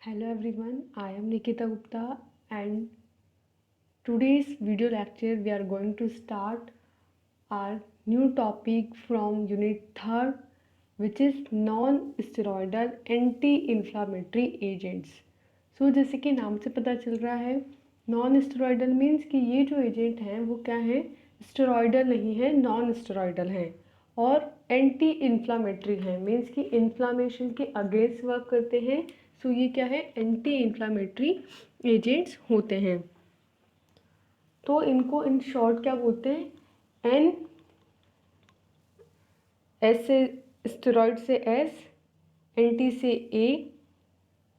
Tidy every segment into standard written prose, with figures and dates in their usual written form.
Hello everyone, I am Nikita Gupta and today's video lecture we are going to start our new topic from unit 3rd which is non-steroidal anti-inflammatory agents. So जैसे कि नाम से पता चल रहा है non steroidal means कि ये जो एजेंट हैं वो क्या है, स्टेरॉयडल नहीं है, नॉन स्टेरॉयडल हैं और एंटी इन्फ्लामेटरी हैं मीन्स कि इन्फ्लामेशन के अगेंस्ट वर्क करते हैं। सो ये क्या है, एंटी इन्फ्लामेटरी एजेंट्स होते हैं। तो इनको इन शॉर्ट क्या बोलते हैं, एन, एस से स्टेरॉइड से एस, एंटी से ए,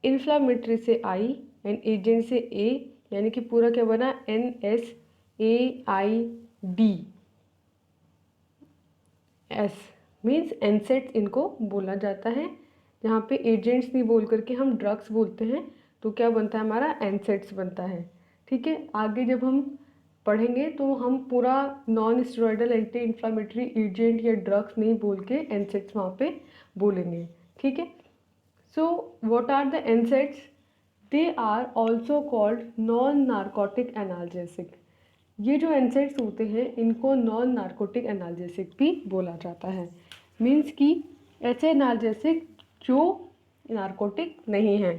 इन्फ्लामेटरी से आई एंड एजेंट से ए, यानी कि पूरा क्या बना, NSAID। एस मीन्स एनसेट्स इनको बोला जाता है। जहाँ पे एजेंट्स नहीं बोल करके हम ड्रग्स बोलते हैं तो क्या बनता है, हमारा एनसेट्स बनता है। ठीक है, आगे जब हम पढ़ेंगे तो हम पूरा non steroidal anti inflammatory agent या ड्रग्स नहीं बोल के एनसेट्स वहाँ पे बोलेंगे। ठीक है, so what are the NSAIDs? They are also called non narcotic analgesic. ये जो एनसेट्स होते हैं इनको नॉन नार्कोटिक एनाल्जेसिक भी बोला जाता है। मीन्स कि ऐसे एनाल्जेसिक जो नार्कोटिक नहीं है।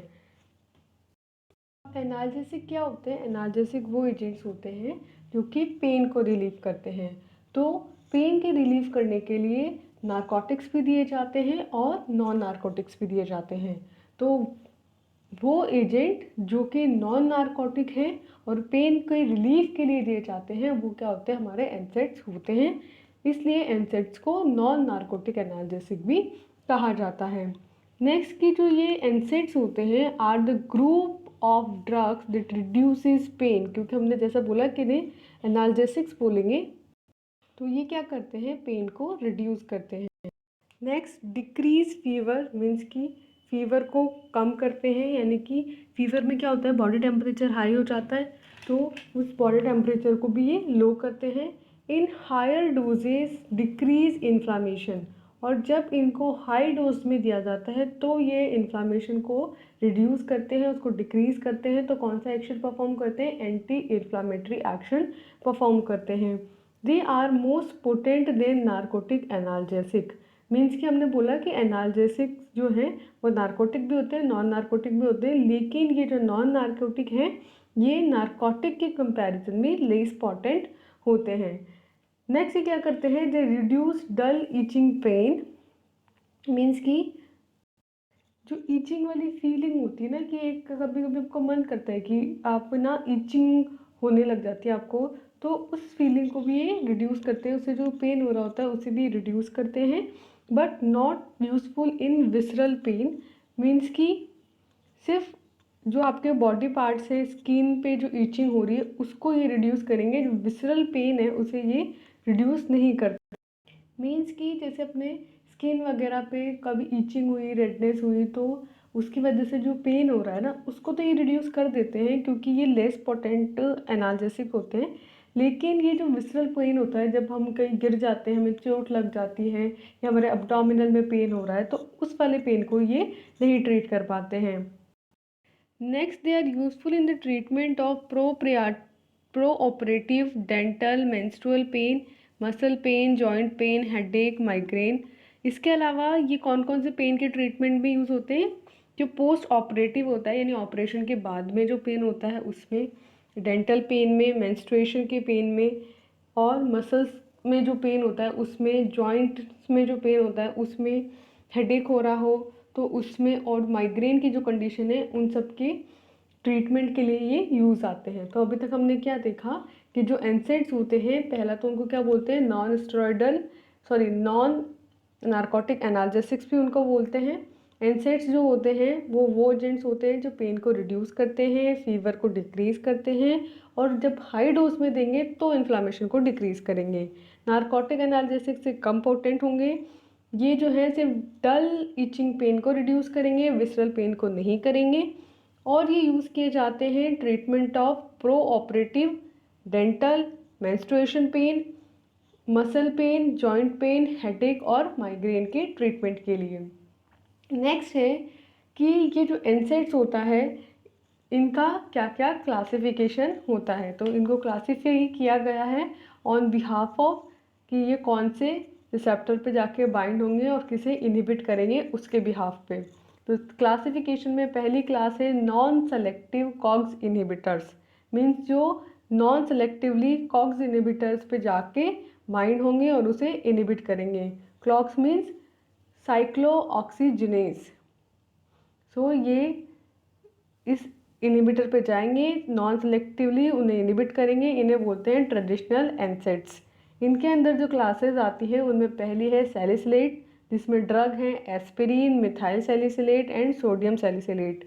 एनाल्जेसिक क्या होते हैं? एनाल्जेसिक वो एजेंट्स होते हैं जो कि पेन को रिलीव करते हैं। तो पेन के रिलीव करने के लिए नार्कोटिक्स भी दिए जाते हैं और नॉन नार्कोटिक्स भी दिए जाते हैं। तो वो एजेंट जो कि नॉन नार्कोटिक हैं और पेन के रिलीफ के लिए दिए जाते हैं वो क्या होते हैं, हमारे एनसेट्स होते हैं। इसलिए एनसेट्स को नॉन नार्कोटिक एनाल्जेसिक भी कहा जाता है। नेक्स्ट की जो ये एनसेट्स होते हैं are the group of drugs that reduces pain, क्योंकि हमने जैसा बोला कि नहीं एनाल्जेसिक्स बोलेंगे तो ये क्या करते हैं, पेन को रिड्यूस करते हैं। नेक्स्ट डिक्रीज फीवर मीन्स कि फीवर को कम करते हैं, यानी कि फीवर में क्या होता है, बॉडी टेम्परेचर हाई हो जाता है तो उस बॉडी टेम्परेचर को भी ये लो करते हैं। In higher doses decrease inflammation, और जब इनको हाई डोज में दिया जाता है तो ये इन्फ्लामेशन को रिड्यूस करते हैं, उसको डिक्रीज करते हैं। तो कौन सा एक्शन परफॉर्म करते हैं, एंटी इन्फ्लामेटरी एक्शन परफॉर्म करते हैं। They are most potent than narcotic analgesic. Means कि हमने बोला कि एनाल्जेसिक जो है वो नार्कोटिक भी होते हैं, नॉन नार्कोटिक भी होते हैं, लेकिन ये जो नॉन नार्कोटिक हैं ये नार्कोटिक के कंपैरिजन में लेस पोटेंट होते हैं। नेक्स्ट ये क्या करते हैं, they reduce dull itching pain. Means कि जो ईचिंग वाली फीलिंग होती है ना कि एक कभी कभी आपको मन करता है कि आप ना ईचिंग होने लग जाती है आपको, तो उस फीलिंग को भी ये रिड्यूस करते हैं, उससे जो पेन हो रहा होता है उसे भी रिड्यूस करते हैं। But not useful in visceral pain. Means कि सिर्फ जो आपके बॉडी पार्ट्स है, स्किन पे जो ईचिंग हो रही है उसको ये रिड्यूस करेंगे, जो विसरल पेन है उसे ये रिड्यूस नहीं करते। मीन्स कि जैसे अपने स्किन वगैरह पे कभी ईचिंग हुई, रेडनेस हुई तो उसकी वजह से जो पेन हो रहा है ना उसको तो ये रिड्यूस कर देते हैं क्योंकि ये लेस पोटेंट एनाल्जेसिक होते हैं। लेकिन ये जो विसरल पेन होता है, जब हम कहीं गिर जाते हैं, हमें चोट लग जाती है या हमारे अब्डोमिनल में पेन हो रहा है तो उस वाले पेन को ये नहीं ट्रीट कर पाते हैं। Next they are useful in the treatment of pro operative dental menstrual pain, muscle pain, joint pain, headache, migraine. इसके अलावा ये कौन कौन से पेन के ट्रीटमेंट में यूज़ होते हैं, जो पोस्ट ऑपरेटिव होता है यानी ऑपरेशन के बाद में जो पेन होता है उसमें, डेंटल पेन में, मेंस्ट्रुएशन के पेन में, और मसल्स में जो पेन होता है उसमें, जॉइंट्स में जो पेन होता है उसमें, हेडेक हो रहा हो तो उसमें, और माइग्रेन की जो कंडीशन है उन सब के ट्रीटमेंट के लिए ये यूज़ आते हैं। तो अभी तक हमने क्या देखा कि जो एनसेड्स होते हैं पहला तो उनको क्या बोलते हैं, नॉन नार्कोटिक एनाल्जेसिक्स भी उनको बोलते हैं। एनसेड्स जो होते हैं वो एजेंट्स होते हैं जो पेन को रिड्यूस करते हैं, फीवर को डिक्रीज करते हैं, और जब हाई डोज में देंगे तो इन्फ्लामेशन को डिक्रीज करेंगे। नार्कोटिक एनाल्जेसिक्स से कम पोटेंट होंगे। ये जो है सिर्फ डल इचिंग पेन को रिड्यूस करेंगे, विसरल पेन को नहीं करेंगे। और ये यूज़ किए जाते हैं treatment of pro operative dental, menstruation pain, muscle pain, joint pain, headache और माइग्रेन के ट्रीटमेंट के लिए। नेक्स्ट है कि ये जो NSAIDs होता है इनका क्या क्या क्लासिफिकेशन होता है। तो इनको क्लासीफाई किया गया है ऑन बिहाफ ऑफ कि ये कौन से रिसेप्टर पे जाके बाइंड होंगे और किसे इनहिबिट करेंगे उसके बिहाफ पे। तो क्लासिफिकेशन में पहली क्लास है non selective COGS inhibitors, means जो नॉन सेलेक्टिवली कॉग्स इनहिबिटर्स पे जाके बाइंड होंगे और उसे इनहिबिट करेंगे। Clocks means cyclooxygenase. सो ये इस इनहिबिटर पे जाएंगे, नॉन सेलेक्टिवली उन्हें इनहिबिट करेंगे, इन्हें बोलते हैं ट्रेडिशनल एनसेट्स। इनके अंदर जो क्लासेस आती हैं उनमें पहली है सैलिसिलेट, जिसमें ड्रग हैं aspirin, methyl salicylate and sodium salicylate.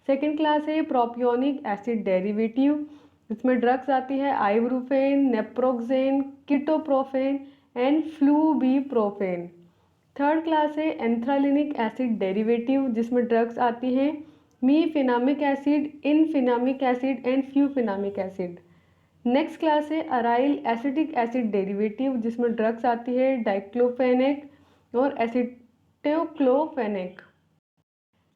Second class है प्रोपियोनिक एसिड डेरिवेटिव, जिसमें ड्रग्स आती है ibuprofen, naproxen, ketoprofen and flurbiprofen. Third class है एंथ्रालिनिक एसिड डेरिवेटिव, जिसमें ड्रग्स आती हैं mefenamic acid, enfenamic acid and flufenamic acid. Next class है aryl acetic acid derivative, जिसमें ड्रग्स आती है डाइक्लोफेनेक और एसिटोक्लोफेनेक।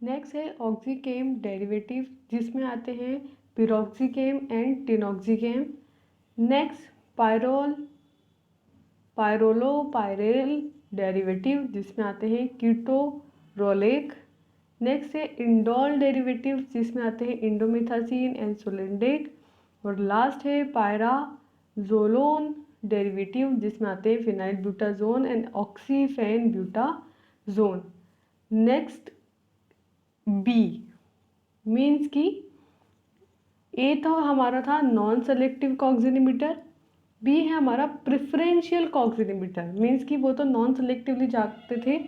नेक्स्ट है ऑक्सीकेम डेरिवेटिव, जिसमें आते हैं पिरोक्सीकेम एंड टिनोक्सीकेम। नेक्स्ट पायरोलोपायरेल डेरिवेटिव, जिसमें आते हैं कीटोरोलेक। नेक्स्ट है इंडोल डेरिवेटिव, जिसमें आते हैं इंडोमिथासिन एंड सोलेंडेक। और लास्ट है पायराजोलोन डेरिवेटिव, जिसमें आते हैं phenylbutazone and oxyphenbutazone. Next B means कि ए तो हमारा था non selective COX inhibitor, B है हमारा प्रिफरेंशियल कॉग्स इनहिबिटर, मीन्स कि वो तो नॉन सेलेक्टिवली जाते थे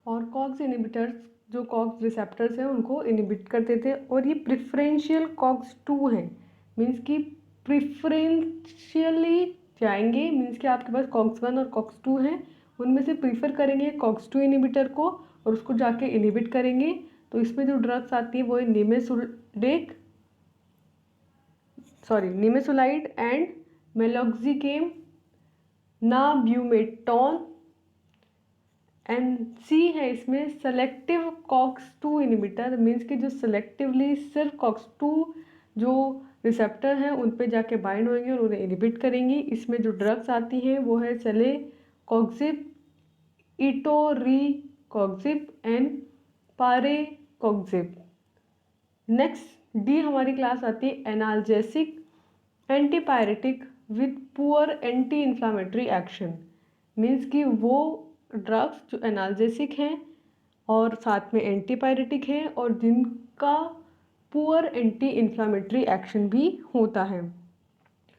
और कॉग्स इनहिबिटर्स जो कॉग्स रिसेप्टर्स हैं उनको इनहिबिट करते थे। और ये प्रिफरेंशियल कॉग्स 2 हैं, मीन्स कि प्रिफरेंशियली जाएंगे, मीन्स कि आपके पास कॉग्स 1 और कॉग्स 2 हैं, उनमें से प्रीफर करेंगे कॉग्स 2 इनहिबिटर को और उसको जाके इनहिबिट करेंगे। तो इसमें जो ड्रग्स आती है वो है निमेसुलाइड एंड मेलोक्सिकेम, नाब्यूमेटॉन एंड सी है इसमें सेलेक्टिव कॉक्स 2 इनहिबिटर, मीन्स कि जो सेलेक्टिवली सिर्फ कॉक्स 2 जो रिसेप्टर हैं उन पे जाके बाइंड होंगे और उन्हें इनहिबिट करेंगी। इसमें जो ड्रग्स आती हैं वो है सेलेकॉक्सिब, इटोरीकॉक्सिब एंड पारेकॉक्सिब। नेक्स्ट डी हमारी क्लास आती है analgesic antipyretic with poor anti inflammatory action, means कि वो ड्रग्स जो एनाल्जेसिक हैं और साथ में एंटीपायरेटिक हैं और जिनका पुअर एंटी इन्फ्लामेटरी एक्शन भी होता है।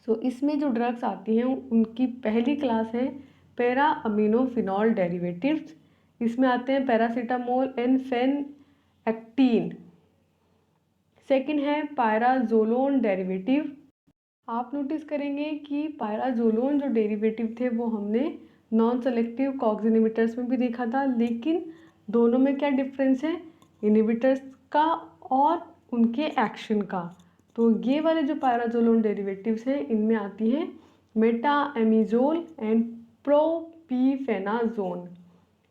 सो इसमें जो ड्रग्स आती हैं उनकी पहली क्लास है पैरा अमीनोफिनॉल डेरिवेटिव्स, इसमें आते हैं पैरासीटामोल एंड फेनएक्टीन। सेकंड है पायराजोलोन डेरिवेटिव। आप नोटिस करेंगे कि पायराजोलोन जो डेरिवेटिव थे वो हमने नॉन सेलेक्टिव कॉग्स इनहिबिटर्स में भी देखा था, लेकिन दोनों में क्या डिफरेंस है, इनहिबिटर्स का और उनके एक्शन का। तो ये वाले जो पायराजोलोन डेरिवेटिव्स हैं इनमें आती हैं मेटाएमिजोल एंड प्रोपीफेनाजोन।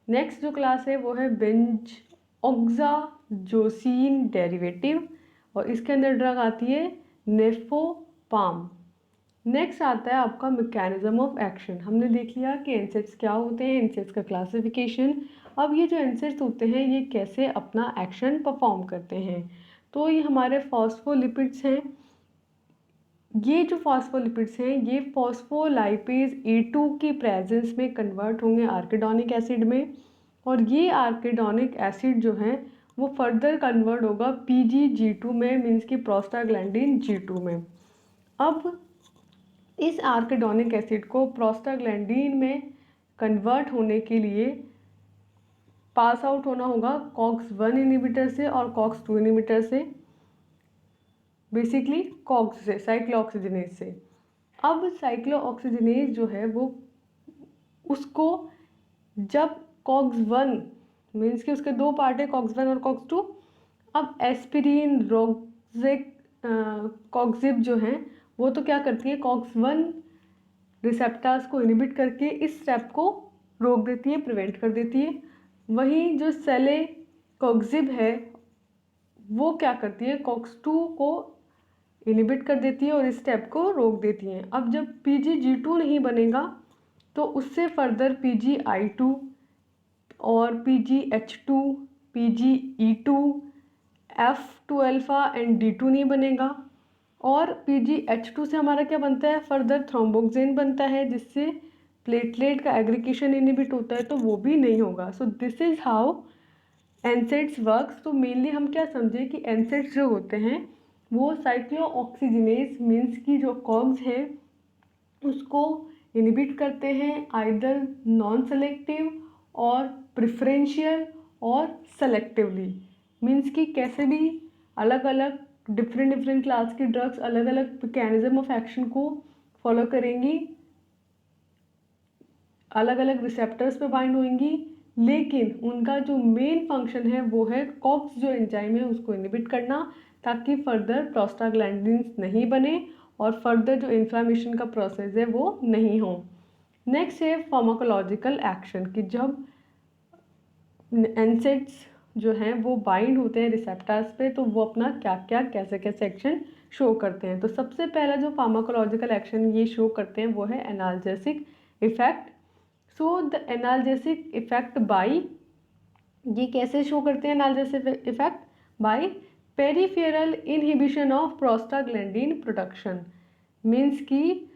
नेक्स्ट जो क्लास है वो है बेंजऑक्साजोसिन डेरिवेटिव और इसके अंदर ड्रग आती है नेफोपाम। नेक्स्ट आता है आपका मैकेनिज्म ऑफ एक्शन। हमने देख लिया कि एनसेट्स क्या होते हैं, एनसेट्स का क्लासिफिकेशन। अब ये जो एनसेट्स होते हैं ये कैसे अपना एक्शन परफॉर्म करते हैं। तो ये हमारे फॉस्फोलिपिड्स हैं। ये जो फॉस्फोलिपिड्स हैं ये फॉस्फोलाइपेज E2 की प्रेजेंस में कन्वर्ट होंगे आर्किडोनिक एसिड में, और ये आर्किडोनिक एसिड जो है वो फर्दर कन्वर्ट होगा PGG2 में, मीन्स की प्रोस्टाग्लैंडिन G2 में। अब इस आर्किडोनिक एसिड को प्रोस्टाग्लैंडिन में कन्वर्ट होने के लिए पास आउट होना होगा कॉक्स 1 इनहिबिटर से और कॉक्स 2 इनहिबिटर से, बेसिकली कॉक्स से, साइक्लोऑक्सीजिनेज से। अब साइक्लोऑक्सीजिनेज जो है वो उसको जब कॉक्स 1 मीन्स कि उसके दो पार्ट है कॉक्स 1 और कॉक्स 2, अब एस्पिरिन रोक्सिक कॉक्सिब जो हैं वो तो क्या करती है कॉक्स 1 रिसेप्टर्स को इनहिबिट करके इस स्टेप को रोक देती है, प्रिवेंट कर देती है। वहीं जो कॉक्सिब है वो क्या करती है, कॉक्स2 को इनिबिट कर देती है और इस स्टेप को रोक देती है। अब जब PGG2 नहीं बनेगा तो उससे फर्दर PGI2 और PGH2, PGE2, F2 alpha and D2 नहीं बनेगा। और PGH2 से हमारा क्या बनता है, फर्दर थ्रोम्बोक्सेन बनता है जिससे प्लेटलेट का एग्रीगेशन इनिबिट होता है, तो वो भी नहीं होगा। So this is how NSAIDs works. तो मेनली हम क्या समझे कि एनसेड्स जो होते हैं वो साइक्लोऑक्सीजिनेज मीन्स की जो कॉग्स है उसको इनिबिट करते हैं, आइदर नॉन सेलेक्टिव और प्रिफरेंशियल और सेलेक्टिवली। मीन्स कि कैसे भी अलग अलग डिफरेंट क्लास की ड्रग्स अलग अलग मैकेनिज्म ऑफ एक्शन को फॉलो करेंगी, अलग अलग रिसेप्टर्स पे बाइंड होंगी, लेकिन उनका जो मेन फंक्शन है वो है कॉक्स जो एंजाइम है उसको इनिबिट करना, ताकि फर्दर प्रोस्टाग्लैंडिन्स नहीं बने और फर्दर जो इन्फ्लामेशन का प्रोसेस है वो नहीं हो। नेक्स्ट है फार्माकोलॉजिकल एक्शन, कि जब एनसेड्स जो हैं वो बाइंड होते हैं रिसेप्टर्स पे तो वो अपना क्या क्या कैसे कैसे एक्शन शो करते हैं। तो सबसे पहला जो फार्माकोलॉजिकल एक्शन ये शो करते हैं वो है analgesic effect. So the analgesic effect by, ये कैसे शो करते हैं analgesic effect, by peripheral inhibition of prostaglandin production. Means कि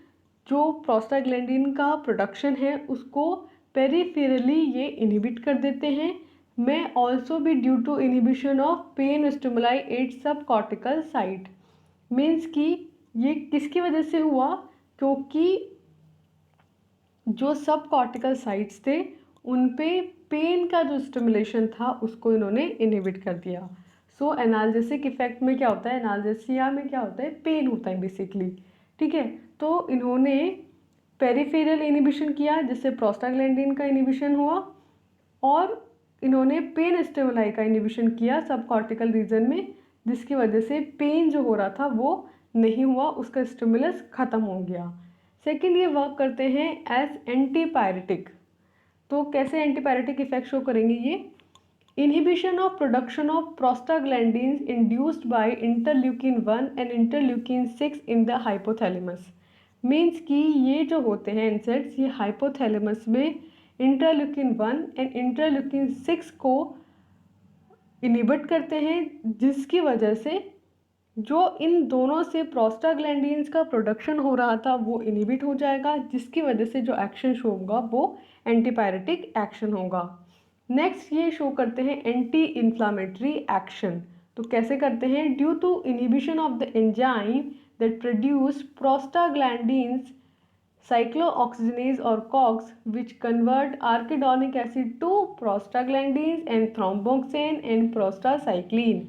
जो प्रोस्टाग्लैंडिन का प्रोडक्शन है उसको पेरिफेरली ये इनहिबिट कर देते हैं। May also be due to inhibition of pain stimuli at sub cortical site. Means कि ये किसकी वजह से हुआ, क्योंकि जो सब कॉर्टिकल साइट्स थे उन पे पेन का जो स्टिमुलेशन था उसको इन्होंने इनहिबिट कर दिया। सो एनाल्जेसिक इफेक्ट में क्या होता है, एनाल्जेसिया में क्या होता है, पेन होता है बेसिकली। ठीक है, तो इन्होंने पेरिफेरल इनहिबिशन किया जिससे प्रोस्टाग्लैंडिन का इनहिबिशन हुआ, और इन्होंने पेन स्टिमुलाई का इनहिबिशन किया सब कॉर्टिकल रीजन में, जिसकी वजह से पेन जो हो रहा था वो नहीं हुआ, उसका स्टिमुलस ख़त्म हो गया। सेकेंड, ये वर्क करते हैं एज एंटीपायरेटिक। तो कैसे एंटीपायरेटिक इफेक्ट शो करेंगे ये, inhibition of production of prostaglandins induced by interleukin 1 and interleukin 6 in the hypothalamus. Means कि ये जो होते हैं एनसेड्स ये हाइपोथैलेमस में इंटरल्यूकिन 1 एंड इंटरल्यूकिन 6 को इनहिबिट करते हैं, जिसकी वजह से जो इन दोनों से प्रोस्टाग्लैंडिन्स का प्रोडक्शन हो रहा था वो इनहिबिट हो जाएगा, जिसकी वजह से जो एक्शन शो होगा वो एंटीपायरेटिक एक्शन होगा। नेक्स्ट ये शो करते हैं एंटी इन्फ्लामेटरी एक्शन। तो कैसे करते हैं, due to inhibition of the enzyme that produce prostaglandins cyclooxygenase or COX which convert arachidonic acid to prostaglandins and thromboxane and prostacyclin।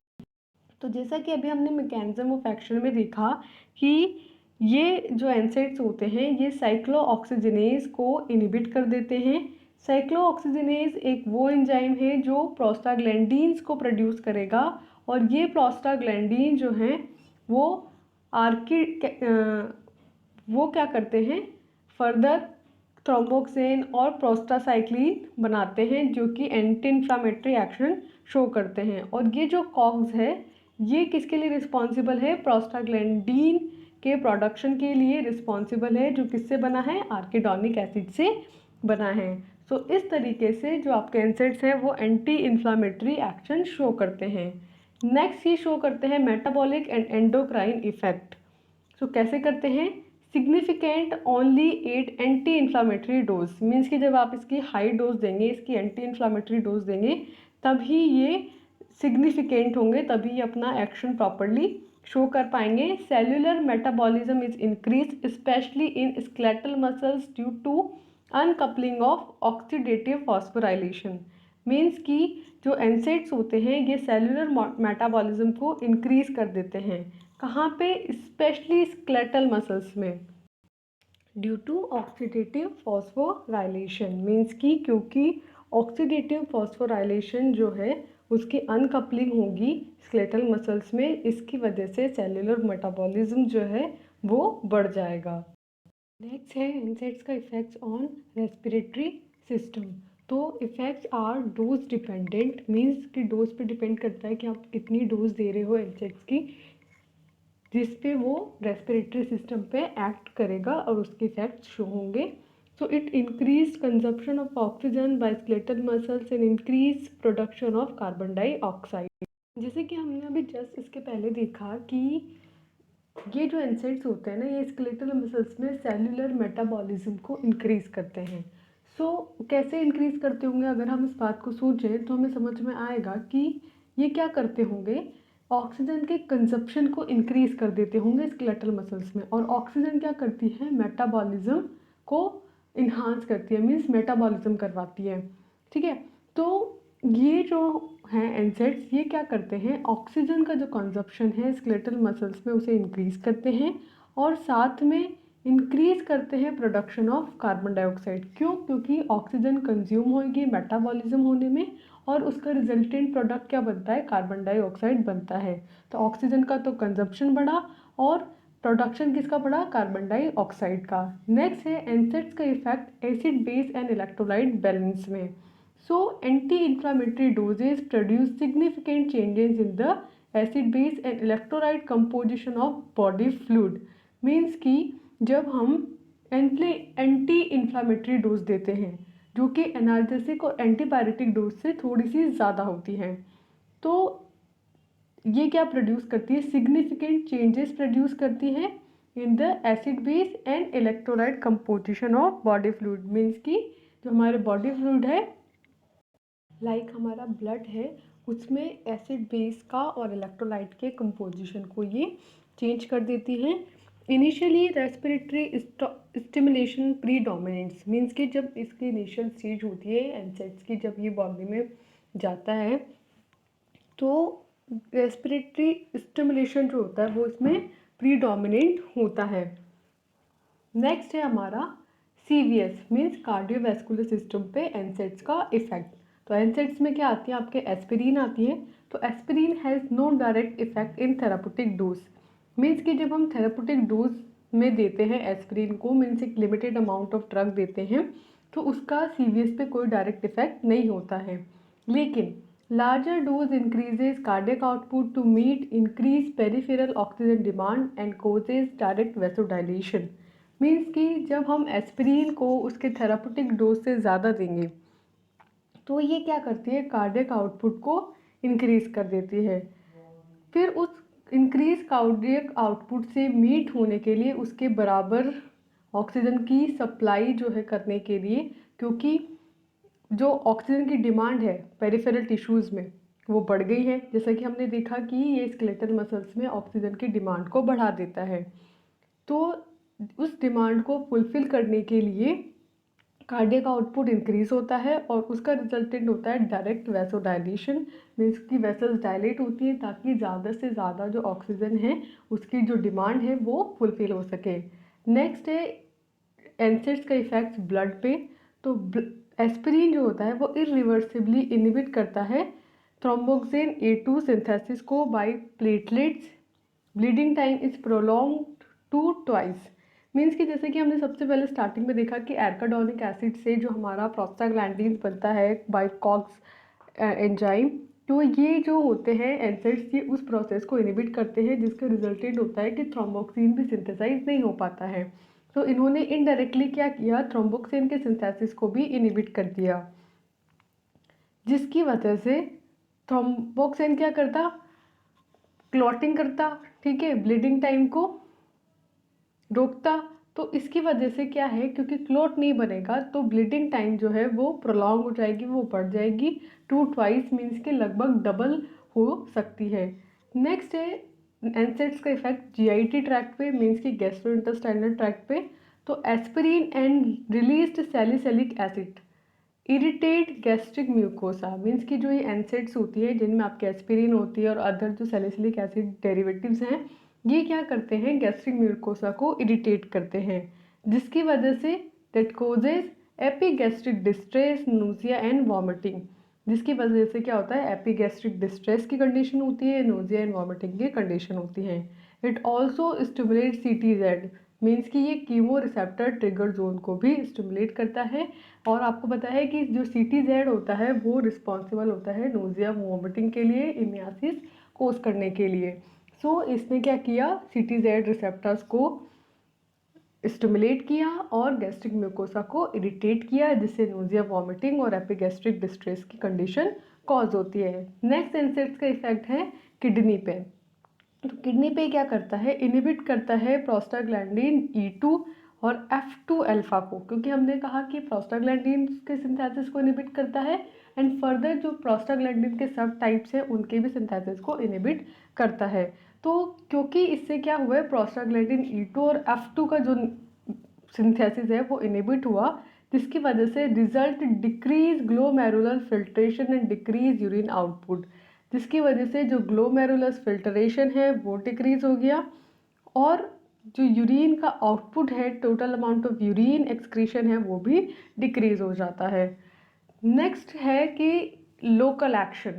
तो जैसा कि अभी हमने मैकेनिज्म ऑफ एक्शन में देखा कि ये जो एनसेड्स होते हैं ये साइक्लोऑक्सीजिनेज को इनहिबिट कर देते हैं। साइक्लोऑक्सीजिनेज एक वो एंजाइम है जो प्रोस्टाग्लैंडिन्स को प्रोड्यूस करेगा, और ये प्रोस्टाग्लैंडिन जो हैं वो आर्की वो क्या करते हैं, फर्दर थ्रोम्बोक्सेन और प्रोस्टासाइक्लिन बनाते हैं जो कि एंटी इन्फ्लामेटरी एक्शन शो करते हैं। और ये जो कॉग्स है ये किसके लिए रिस्पॉन्सिबल है, प्रोस्टाग्लैंडिन के प्रोडक्शन के लिए रिस्पॉन्सिबल है, जो किससे बना है, आर्किडोनिक एसिड से बना है। सो इस तरीके से जो आपके एनसेड्स हैं वो एंटी इन्फ्लामेटरी एक्शन शो करते हैं। नेक्स्ट ये शो करते हैं मेटाबॉलिक एंड एंडोक्राइन इफेक्ट। सो कैसे करते हैं, significant only 8 anti inflammatory dose. Means कि जब आप इसकी हाई डोज देंगे, इसकी एंटी इन्फ्लामेटरी डोज देंगे, तभी ये सिग्निफिकेंट होंगे, तभी ये अपना एक्शन प्रॉपरली शो कर पाएंगे। Cellular metabolism is increase specially in skeletal muscles due to uncoupling of oxidative phosphorylation. Means कि जो एनसेड्स होते हैं ये सेल्युलर मेटाबॉलिज्म को इंक्रीज कर देते हैं, कहाँ पे, स्पेशली स्केलेटल मसल्स में, due to oxidative phosphorylation. Means कि क्योंकि ऑक्सीडेटिव फॉस्फोराइलेशन जो है उसकी अनकपलिंग होगी स्केलेटल मसल्स में, इसकी वजह से सेल्युलर मेटाबॉलिज्म जो है वो बढ़ जाएगा। नेक्स्ट है एनसेड्स का इफेक्ट्स ऑन रेस्पिरेटरी सिस्टम। तो effects are dose dependent, means कि डोज पे डिपेंड करता है कि आप कितनी डोज दे रहे हो एनसेड्स की, जिस पे वो रेस्पिरेटरी सिस्टम पे एक्ट करेगा और उसके इफेक्ट्स शो होंगे. So it increase consumption of oxygen by skeletal muscles and increase production of carbon dioxide. जैसे कि हमने अभी जस्ट इसके पहले देखा कि ये जो एनसेड्स होते हैं ना, ये स्केलेटल मसल्स में सेलुलर मेटाबॉलिज्म को इंक्रीज करते हैं. कैसे इंक्रीज करते होंगे, अगर हम इस बात को सोचें तो हमें समझ में आएगा कि ये क्या करते होंगे. ऑक्सीजन के कंजप्शन को इंक्रीज कर देते होंगे स्केलेटल मसल्स में, और ऑक्सीजन क्या करती है, मेटाबॉलिज्म को इन्हांस करती है, मीन्स मेटाबॉलिज्म करवाती है. ठीक है. तो ये जो हैं एनसेड्स, ये क्या करते हैं, ऑक्सीजन का जो कंजप्शन है स्केलेटल मसल्स में उसे इंक्रीज करते हैं, और साथ में इंक्रीज करते हैं प्रोडक्शन ऑफ कार्बन डाइऑक्साइड. क्यों? क्योंकि ऑक्सीजन कंज्यूम होगी मेटाबॉलिज्म होने में, और उसका रिजल्टेंट प्रोडक्ट क्या बनता है, कार्बन डाइऑक्साइड बनता है. तो ऑक्सीजन का तो कंजप्शन बढ़ा और प्रोडक्शन किसका बढ़ा, कार्बन डाइऑक्साइड का. नेक्स्ट है एनसेड्स का effect acid base and electrolyte balance में. So anti-inflammatory doses produce significant changes in the acid base and electrolyte composition of body fluid. Means कि जब हम एंटी इन्फ्लामेटरी डोज देते हैं जो कि एनाल्जेसिक और एंटीपायरेटिक डोज से थोड़ी सी ज़्यादा होती हैं, तो ये क्या प्रोड्यूस करती है, सिग्निफिकेंट चेंजेस प्रोड्यूस करती है in the acid base and electrolyte composition of body fluid. Means कि जो हमारे बॉडी फ्लूइड है, लाइक हमारा ब्लड है, उसमें एसिड बेस का और इलेक्ट्रोलाइट के कंपोजिशन को ये चेंज कर देती हैं. Initially respiratory stimulation predominants. Means कि जब इसकी इनिशियल स्टेज होती है एनसेड्स की, जब ये बॉडी में जाता है तो रेस्पिरेटरी स्टिमुलेशन जो होता है वो इसमें प्रीडोमिनेंट होता है. नेक्स्ट है हमारा CVS, मीन्स कार्डियोवैस्कुलर सिस्टम पे एनसेड्स का इफेक्ट. तो एनसेड्स में क्या आती है, आपके एस्पिरिन आती है. तो aspirin has no direct effect in therapeutic dose. Means कि जब हम थेरापुटिक डोज में देते हैं एस्पिरिन को, मीन्स एक लिमिटेड अमाउंट ऑफ ड्रग देते हैं, तो उसका CVS पे कोई डायरेक्ट इफेक्ट नहीं होता है. लेकिन larger dose increases cardiac output to meet increased peripheral oxygen demand and causes direct vasodilation. Means कि जब हम एस्पिरिन को उसके थेरापुटिक डोज से ज़्यादा देंगे तो ये क्या करती है, कार्डियक आउटपुट को इंक्रीज कर देती है. फिर उस इंक्रीज कार्डियक आउटपुट से मीट होने के लिए उसके बराबर ऑक्सीजन की सप्लाई जो है करने के लिए, क्योंकि जो ऑक्सीजन की डिमांड है पेरिफेरल टिश्यूज़ में वो बढ़ गई है, जैसा कि हमने देखा कि ये स्केलेटल मसल्स में ऑक्सीजन की डिमांड को बढ़ा देता है. तो उस डिमांड को फुलफ़िल करने के लिए कार्डियक आउटपुट इंक्रीज होता है और उसका रिजल्टेंट होता है डायरेक्ट वैसोडाइलेशन. मीन्स की वेसल्स डायलेट होती है ताकि ज़्यादा से ज़्यादा जो ऑक्सीजन है उसकी जो डिमांड है वो फुलफ़िल हो सके. नेक्स्ट है एनसेड्स का इफेक्ट ब्लड पे. तो एस्पिरिन जो होता है वो इरिवर्सिबली इनहिबिट करता है थ्रोम्बोक्सिन A2 सिंथेसिस को by platelets. Bleeding time is prolonged to twice. Means कि जैसे कि हमने सबसे पहले स्टार्टिंग में देखा कि एर्काडोनिक एसिड से जो हमारा प्रोस्टाग्लैंडिन बनता है बाय कॉक्स एंजाइम, तो ये जो होते हैं एनसेड्स, ये उस प्रोसेस को इनहिबिट करते हैं जिसका रिजल्टेंट होता है कि थ्रोम्बोक्सिन भी सिंथेसाइज नहीं हो पाता है. तो इन्होंने इनडायरेक्टली क्या किया, थ्रोम्बोक्सिन के सिंथेसिस को भी इनहिबिट कर दिया, जिसकी वजह से थ्रोम्बोक्सिन क्या करता, क्लॉटिंग करता. ठीक है, ब्लीडिंग टाइम को रोकता. तो इसकी वजह से क्या है, क्योंकि क्लॉट नहीं बनेगा तो ब्लीडिंग टाइम जो है वो प्रोलॉन्ग हो जाएगी, वो बढ़ जाएगी टू ट्वाइस. मीन्स के लगभग डबल हो सकती है. नेक्स्ट है एनसेड्स का इफेक्ट GIT ट्रैक्ट पे, मीन्स की गैस्ट्रोइंटेस्टाइनल ट्रैक्ट पे. तो aspirin and released salicylic acid irritate gastric mucosa. Means की जो ये एनसेड्स होती है जिनमें आपके एस्पिरिन होती है और अदर जो सैलिसिलिक एसिड डेरिवेटिव्स हैं, ये क्या करते हैं, गैस्ट्रिक म्यूकोसा को इरिटेट करते हैं, जिसकी वजह say that causes epigastric distress, nausea and vomiting. जिसकी वजह से क्या होता है, एपीगैस्ट्रिक डिस्ट्रेस की कंडीशन होती है, नोजिया एंड वॉमिटिंग की कंडीशन होती है. It also stimulate CTZ, means कि ये कीमो रिसेप्टर ट्रिगर जोन को भी स्टिमुलेट करता है। और आपको पता है कि जो CTZ होता है वो रिस्पॉन्सिबल होता है नोजिया वॉमिटिंग के लिए, इमियासिस कोज करने के लिए। सो इसने क्या किया, CTZ रिसेप्टर्स को स्टिमुलेट किया और गैस्ट्रिक म्यूकोसा को इरिटेट किया, जिससे नोजिया वॉमिटिंग और एपिगैस्ट्रिक डिस्ट्रेस की कंडीशन कॉज होती है। नेक्स्ट इंसेक्ट्स का इफेक्ट है किडनी पे। तो किडनी पे क्या करता है, इनिबिट करता है प्रोस्टाग्लैंडिन E2 और F2 अल्फा को, क्योंकि हमने कहा कि प्रोस्टाग्लैंडिन के सिंथेसिस को इनिबिट करता है एंड फर्दर जो प्रोस्टाग्लैंडिन के सब टाइप्स हैं उनके भी सिंथेसिस को इनिबिट करता है। तो क्योंकि इससे क्या हुआ है, प्रोस्टाग्लैंडिन E2 और F2 का जो सिंथेसिस है वो इनिबिट हुआ, जिसकी वजह से result decrease glomerular filtration and decrease urine output, जिसकी वजह से जो ग्लोमेरुलस फिल्ट्रेशन है वो डिक्रीज हो गया और जो यूरिन का आउटपुट है, total amount of urine excretion है वो भी डिक्रीज हो जाता है। नेक्स्ट है कि लोकल एक्शन,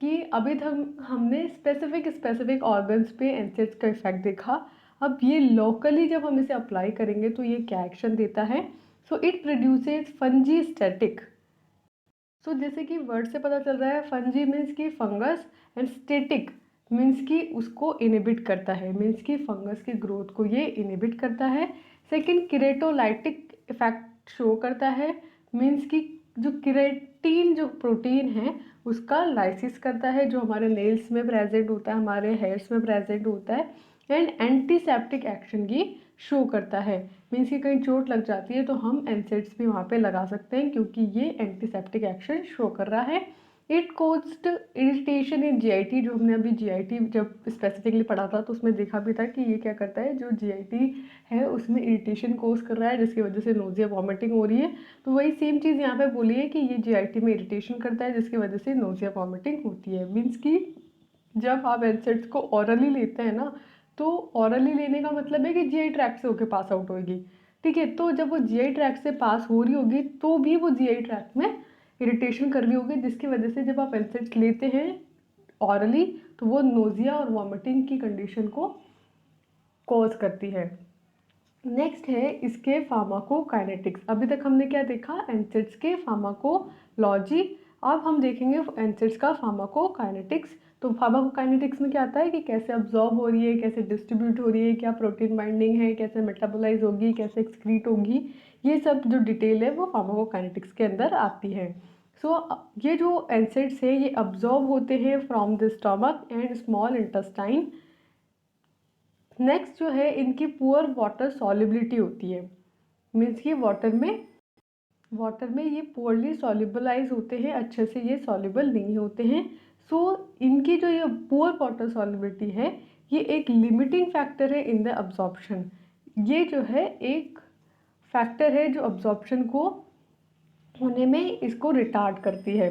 कि अभी तक हमने स्पेसिफिक ऑर्गन्स पे एनसेड्स का इफेक्ट देखा। अब ये लोकली जब हम इसे अप्लाई करेंगे तो ये क्या एक्शन देता है, so it produces fungistatic. So जैसे कि वर्ड से पता चल रहा है, फंजी मीन्स की फंगस एंड स्टेटिक मीन्स कि उसको इनिबिट करता है, मीन्स कि फंगस की ग्रोथ को ये इनिबिट करता है। सेकंड, किरेटोलाइटिक इफेक्ट शो करता है, मीन्स कि जो किरेटिन जो प्रोटीन है उसका लाइसिस करता है, जो हमारे नेल्स में प्रेजेंट होता है, हमारे हेयर्स में प्रेजेंट होता है। एंड एंटीसेप्टिक एक्शन की शो करता है, मीन्स कि कहीं चोट लग जाती है तो हम एनसेड्स भी वहाँ पे लगा सकते हैं, क्योंकि ये एंटीसेप्टिक एक्शन शो कर रहा है। It caused irritation in GIT, जो हमने अभी GIT जब स्पेसिफिकली पढ़ा था तो उसमें देखा भी था कि ये क्या करता है, जो GIT है उसमें इरिटेशन कोज कर रहा है, जिसकी वजह से नोजिया वॉमिटिंग हो रही है। तो वही सेम चीज़ यहाँ पे बोली है कि ये GIT में इरिटेशन करता है, जिसकी वजह से नोजिया वॉमिटिंग होती है। मीन्स कि जब आप एनसेड्स को ऑरली लेते हैं ना, तो ऑरली लेने का मतलब है कि GI ट्रैक्ट से होके पास आउट होगी, ठीक है। तो जब वो GI ट्रैक्ट से पास हो रही होगी तो भी वो GI ट्रैक्ट में इरिटेशन कर रही होगी, जिसकी वजह से जब आप एनसेड्स लेते हैं ऑरली तो वो नोजिया और वॉमिटिंग की कंडीशन को कॉज करती है। नेक्स्ट है इसके फार्माकोकाइनेटिक्स। अभी तक हमने क्या देखा, एनसेड्स के फार्माकोलॉजी। अब हम देखेंगे एनसेड्स का फार्माकोकाइनेटिक्स। तो फार्माकोकाइनेटिक्स में क्या आता है कि कैसे अब्जॉर्ब हो रही है, कैसे डिस्ट्रीब्यूट हो रही है, क्या प्रोटीन बाइंडिंग है, कैसे मेटाबोलाइज होगी, कैसे एक्सक्रीट होगी, ये सब जो डिटेल है वो फार्माकोकाइनेटिक्स के अंदर आती है। सो ये जो एनसेड्स है ये अब्जॉर्ब होते हैं from the stomach and small intestine. Next जो है इनकी पुअर वाटर सॉल्युबिलिटी होती है, मीन्स कि वाटर में ये पुअरली सॉल्युबलाइज होते हैं, अच्छे से ये सॉल्युबल नहीं होते हैं। सो इनकी जो ये पुअर वाटर सॉल्युबिलिटी है ये एक लिमिटिंग फैक्टर है इन द अब्जॉर्प्शन। ये जो है एक फैक्टर है जो अब्जॉर्प्शन को होने में इसको रिटार्ड करती है।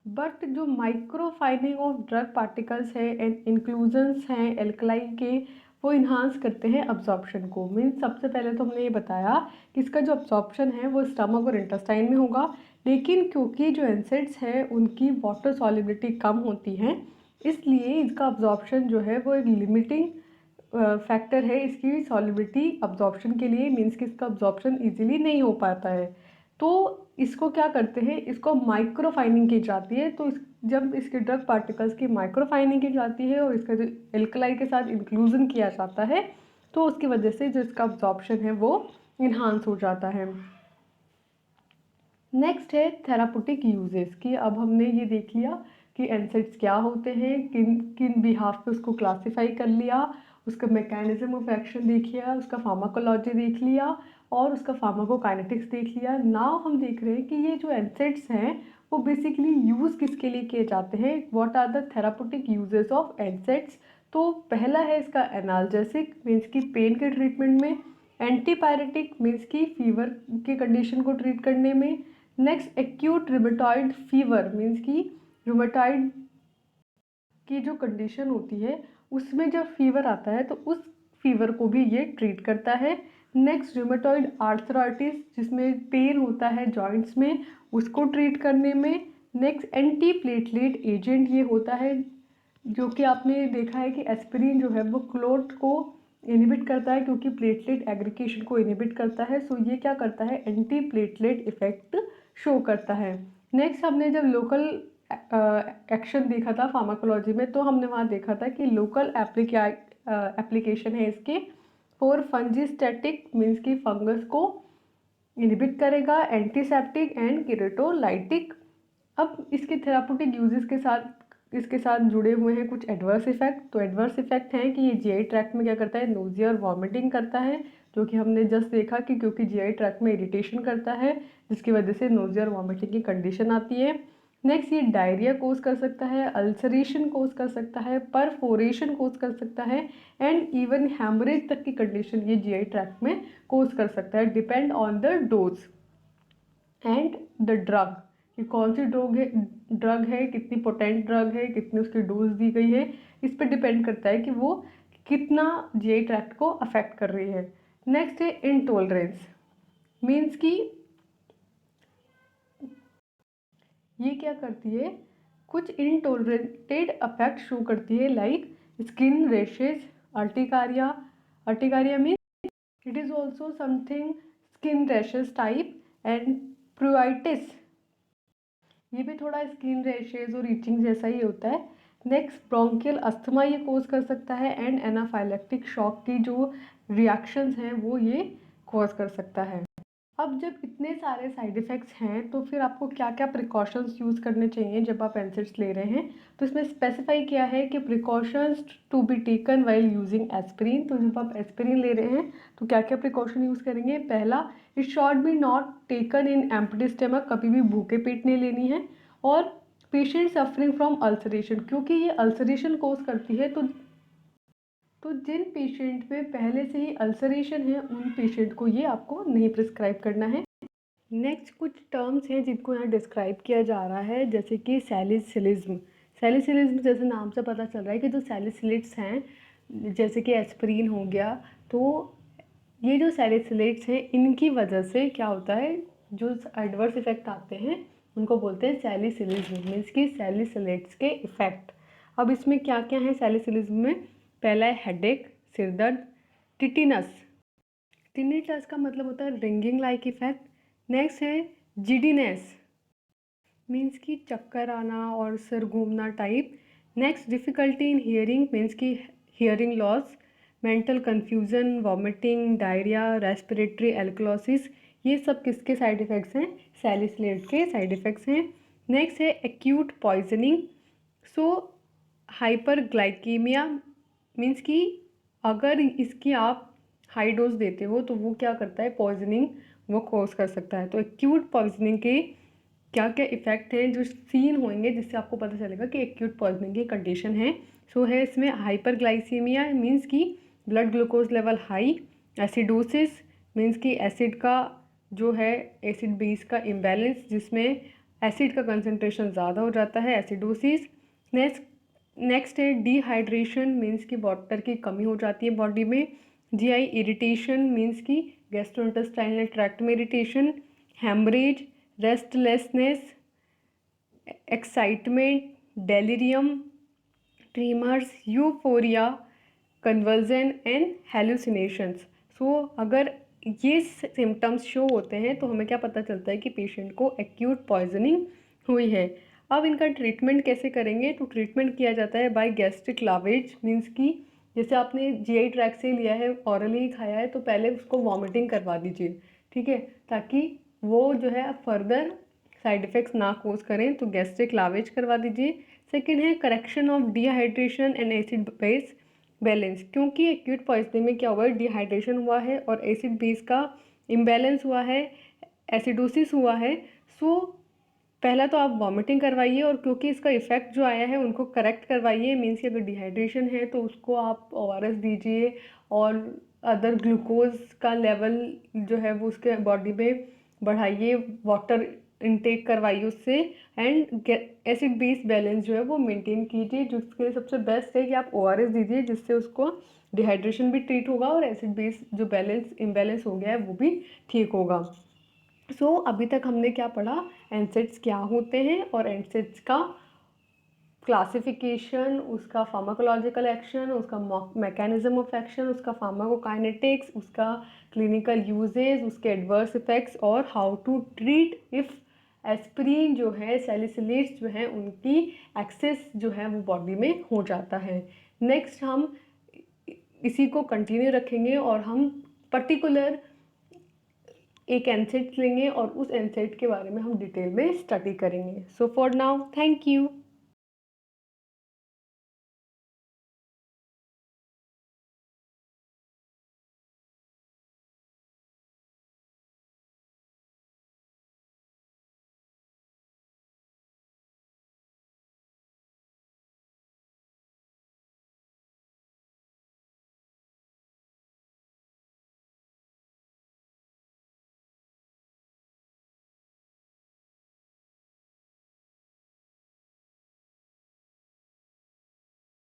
बट जो माइक्रोफाइनिंग ऑफ ड्रग पार्टिकल्स है एंड इंक्लूजन्स हैं एल्कलाई के, वो इन्हांस करते हैं अब्जॉर्प्शन को। मीन्स सबसे पहले तो हमने ये बताया कि इसका जो अब्जॉर्प्शन है वो स्टमक और इंटेस्टाइन में होगा, लेकिन क्योंकि जो एनसेड्स है उनकी वाटर सॉल्युबिलिटी कम होती है, इसलिए इसका अब्जॉर्प्शन जो है वो एक लिमिटिंग फैक्टर है इसकी सॉल्युबिलिटी अब्जॉर्प्शन के लिए। मीन्स कि इसका अब्जॉर्प्शन इजीली नहीं हो पाता है। तो इसको क्या करते हैं, इसको माइक्रोफाइनिंग की जाती है। तो जब इसके ड्रग पार्टिकल्स की माइक्रोफाइनिंग की जाती है और इसका जो एल्कलाई के साथ इंक्लूजन किया जाता है तो उसकी वजह से जो इसका अब्जॉर्प्शन है वो इन्हांस हो जाता है। नेक्स्ट है थेरापुटिक यूजेस की। अब हमने ये देख लिया कि एनसेड्स क्या होते हैं, किन किन बिहाफ पे उसको क्लासीफाई कर लिया, उसका मैकेनिज्म ऑफ एक्शन देख लिया, उसका फार्माकोलॉजी देख लिया और उसका फार्माकोकाइनेटिक्स देख लिया। नाउ हम देख रहे हैं कि ये जो एनसेड्स हैं वो बेसिकली यूज़ किसके लिए किए जाते हैं, what are the therapeutic uses of NSAIDs. तो पहला है इसका एनाल्जेसिक, मीन्स की पेन के ट्रीटमेंट में। एंटीपायरेटिक मीन्स की फीवर की कंडीशन को ट्रीट करने में। Next acute rheumatoid fever, means की रूमेटॉइड की जो कंडीशन होती है उसमें जब फीवर आता है तो उस फीवर को भी ये ट्रीट करता है। नेक्स्ट रूमेटॉइड आर्थराइटिस, जिसमें पेन होता है जॉइंट्स में, उसको ट्रीट करने में। नेक्स्ट एंटी प्लेटलेट एजेंट ये होता है, जो कि आपने देखा है कि एस्पिरिन जो है वो क्लोट को इनहिबिट करता है क्योंकि प्लेटलेट एग्रीगेशन को इनहिबिट करता है। सो ये क्या करता है, एंटी प्लेटलेट इफेक्ट शो करता है। नेक्स्ट हमने जब लोकल एक्शन देखा था फार्माकोलॉजी में, तो हमने वहाँ देखा था कि लोकल एप्लीकेशन है इसके फॉर फंजीस्टेटिक, मीन्स की फंगस को इनहिबिट करेगा, एंटीसेप्टिक एंड कीरेटोलाइटिक। अब इसके थेराप्यूटिक यूजेस के साथ इसके साथ जुड़े हुए हैं कुछ एडवर्स इफेक्ट। तो एडवर्स इफेक्ट हैं कि ये जीआई ट्रैक्ट में क्या करता है, नोजिया और वॉमिटिंग करता है, जो कि हमने जस्ट देखा कि क्योंकि जीआई ट्रैक्ट में इरिटेशन करता है जिसकी वजह से नोजिया और वॉमिटिंग की कंडीशन आती है। नेक्स्ट ये डायरिया कोज कर सकता है, अल्सरेशन कोज कर सकता है, परफोरेशन कोज कर सकता है एंड इवन हैमरेज तक की कंडीशन ये जीआई ट्रैक्ट में कोज कर सकता है, depend on the dose and the drug, कि कौन सी ड्रग है, कितनी पोटेंट ड्रग है, कितनी उसकी डोज दी गई है, इस पर डिपेंड करता है कि वो कितना जीआई ट्रैक्ट को अफेक्ट कर रही है। नेक्स्ट है इंटॉलरेंस, मीन्स कि ये क्या करती है, कुछ इनटॉलरेटेड अफेक्ट शो करती है, like skin rashes, urticaria. Urticaria means it is also something skin rashes type and pruritus, ये भी थोड़ा स्किन रैशेज और रीचिंग जैसा ही होता है। नेक्स्ट ब्रोंकियल अस्थमा ये कोज कर सकता है एंड एनाफाइलेक्टिक शॉक की जो रिएक्शंस हैं वो ये कोज कर सकता है। अब जब इतने सारे साइड इफ़ेक्ट्स हैं तो फिर आपको क्या क्या प्रिकॉशंस यूज़ करने चाहिए जब आप एनसेड्स ले रहे हैं। तो इसमें स्पेसिफाई किया है कि precautions to be taken while using aspirin. तो जब आप एस्पिरिन ले रहे हैं तो क्या क्या प्रिकॉशन यूज़ करेंगे। पहला, it should be not taken in empty stomach, कभी भी भूखे पेट नहीं लेनी है। और पेशेंट सफरिंग फ्रॉम अल्सरेशन, क्योंकि ये अल्सरेशन कोज करती है, तो जिन पेशेंट में पहले से ही अल्सरेशन है उन पेशेंट को ये आपको नहीं प्रिस्क्राइब करना है। नेक्स्ट कुछ टर्म्स हैं जिनको यहाँ डिस्क्राइब किया जा रहा है, जैसे कि सैलिसिलिज्म। सैलिसिलिज्म जैसे नाम से पता चल रहा है कि जो सैलिसिलेट्स हैं, जैसे कि एस्पिरिन हो गया, तो ये जो सैलिसिलेट्स हैं इनकी वजह से क्या होता है, जो एडवर्स इफेक्ट आते हैं उनको बोलते हैं सैलिसिलिज्म, मीन्स कि सैलिसिलेट्स के इफेक्ट। अब इसमें क्या क्या है सैलिसिलिज्म में। पहला है हेडेक, सिरदर्द, टिटिनस। टिनिटस का मतलब होता है रिंगिंग लाइक इफेक्ट। नेक्स्ट है जिडीनेस, मीन्स कि चक्कर आना और सिर घूमना type. Next difficulty in hearing, means कि hearing loss, mental confusion, vomiting, diarrhoea, respiratory alkalosis. ये सब किसके साइड इफ़ेक्ट्स हैं, सैलिसिलेट के साइड इफ़ेक्ट्स हैं। नेक्स्ट है acute poisoning. So hyperglycaemia, means कि अगर इसकी आप हाई डोज देते हो तो वो क्या करता है, पॉइजनिंग वो कॉज कर सकता है। तो एक्यूट पॉइजनिंग के क्या क्या इफ़ेक्ट हैं जो सीन होंगे जिससे आपको पता चलेगा कि एक्यूट पॉइजनिंग की कंडीशन है। सो है इसमें हाइपरग्लाइसीमिया, मीन्स कि blood glucose level high, acidosis, means कि एसिड का जो है एसिड बेस का इम्बैलेंस, जिसमें एसिड का कंसनट्रेशन ज़्यादा हो जाता है, एसिडोसिस। नेक्स्ट है डिहाइड्रेशन, मीन्स कि वाटर की कमी हो जाती है बॉडी में। जीआई इरिटेशन, मीन्स कि गैस्ट्रोइंटेस्टाइनल ट्रैक्ट में irritation. Haemorrhage, restlessness, excitement, delirium, tremors, euphoria, convulsion and hallucinations. So अगर ये सिम्टम्स शो होते हैं तो हमें क्या पता चलता है कि पेशेंट को एक्यूट पॉइजनिंग हुई है। अब इनका ट्रीटमेंट कैसे करेंगे, तो ट्रीटमेंट किया जाता है बाय गैस्ट्रिक लावेज, मीन्स कि जैसे आपने जीआई ट्रैक्ट से लिया है, ऑरली खाया है, तो पहले उसको वॉमिटिंग करवा दीजिए, ठीक है, ताकि वो जो है फर्दर साइड इफ़ेक्ट्स ना कोज करें, तो गैस्ट्रिक लावेज करवा दीजिए। सेकेंड है correction of dehydration and acid base balance, क्योंकि एक्यूट पॉइजनिंग में क्या हुआ है, डिहाइड्रेशन हुआ है और एसिड बेस का इम्बैलेंस हुआ है, एसिडोसिस हुआ है। सो पहला तो आप वॉमिटिंग करवाइए और क्योंकि इसका इफ़ेक्ट जो आया है उनको करेक्ट करवाइए, मीन्स कि अगर डिहाइड्रेशन है तो उसको आप ओआरएस दीजिए और अदर ग्लूकोज का लेवल जो है वो उसके बॉडी में बढ़ाइए, वाटर इनटेक करवाइए उससे, एंड एसिड बेस बैलेंस जो है वो मेंटेन कीजिए। जिसके लिए सबसे बेस्ट है कि आप ओआरएस दीजिए, जिससे उसको डिहाइड्रेशन भी ट्रीट होगा और एसिड बेस जो बैलेंस इम्बैलेंस हो गया है वो भी ठीक होगा। अभी तक हमने क्या पढ़ा, एनसेड्स क्या होते हैं और एनसेड्स का क्लासिफिकेशन, उसका फार्माकोलॉजिकल एक्शन, उसका मैकेनिज्म ऑफ एक्शन, उसका फार्माकोकाइनेटिक्स, उसका क्लिनिकल यूजेज, उसके एडवर्स इफेक्ट्स और how to treat if aspirin जो है, सैलिसिलेट्स जो है, उनकी एक्सेस जो है वो बॉडी में हो जाता है। नेक्स्ट हम इसी को कंटिन्यू रखेंगे और हम पर्टिकुलर एक एनसेट लेंगे और उस एनसेट के बारे में हम डिटेल में स्टडी करेंगे। So for now, thank you.